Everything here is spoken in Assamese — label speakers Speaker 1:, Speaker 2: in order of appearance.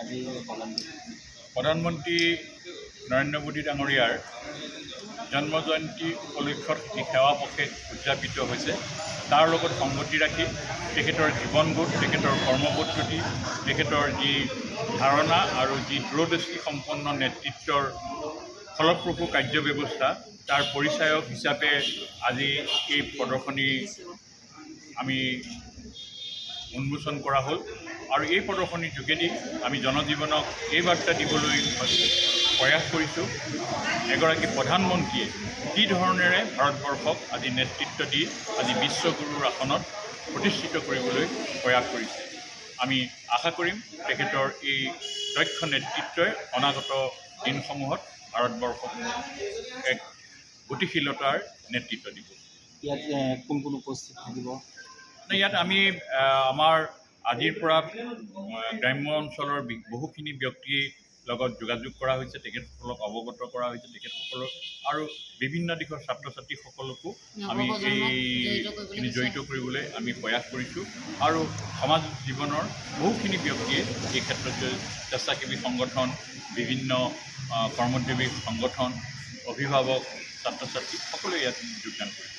Speaker 1: আজি
Speaker 2: প্ৰধানমন্ত্ৰী নৰেন্দ্ৰ মোদী ডাঙৰীয়াৰ জন্ম জয়ন্তী উপলক্ষত এই সেৱা পখেক উদযাপিত হৈছে। তাৰ লগত সংগতি ৰাখি তেখেতৰ জীৱনবোধ, তেখেতৰ কৰ্মপদ্ধতি, তেখেতৰ যি ধাৰণা আৰু যি দূৰদৃষ্টি সম্পন্ন নেতৃত্বৰ ফলপ্ৰসূ কাৰ্যব্যৱস্থা তাৰ পৰিচায়ক হিচাপে আজি এই প্ৰদৰ্শনী আমি উন্মোচন কৰা হ'ল। আৰু এই প্ৰদৰ্শনীৰ যোগেদি আমি জনজীৱনক এই বাৰ্তা দিবলৈ প্ৰয়াস কৰিছোঁ, এগৰাকী প্ৰধানমন্ত্ৰীয়ে কি ধৰণেৰে ভাৰতবৰ্ষক আজি নেতৃত্ব দি আজি বিশ্বগুৰুৰ আসনত প্ৰতিষ্ঠিত কৰিবলৈ প্ৰয়াস কৰিছে। আমি আশা কৰিম তেখেতৰ এই দক্ষ নেতৃত্বই অনাগত দিনসমূহত ভাৰতবৰ্ষক এক গতিশীলতাৰ নেতৃত্ব দিব।
Speaker 1: ইয়াত কোন কোন উপস্থিত থাকিব?
Speaker 2: ইয়াত আমি আমাৰ আজিৰ পৰা গ্ৰাম্য অঞ্চলৰ বহুখিনি ব্যক্তিৰ লগত যোগাযোগ কৰা হৈছে, তেখেতসকলক অৱগত কৰা হৈছে, তেখেতসকলক আৰু বিভিন্ন দিশৰ ছাত্ৰ ছাত্ৰীসকলকো আমি এইখিনি জড়িত কৰিবলৈ আমি প্ৰয়াস কৰিছোঁ। আৰু সমাজ জীৱনৰ বহুখিনি ব্যক্তিয়ে এই ক্ষেত্ৰত স্বেচ্ছাসেৱী সংগঠন, বিভিন্ন কৰ্মোদ্যোগী সংগঠন, অভিভাৱক, ছাত্ৰ ছাত্ৰী সকলোৱে ইয়াত যোগদান কৰিছে।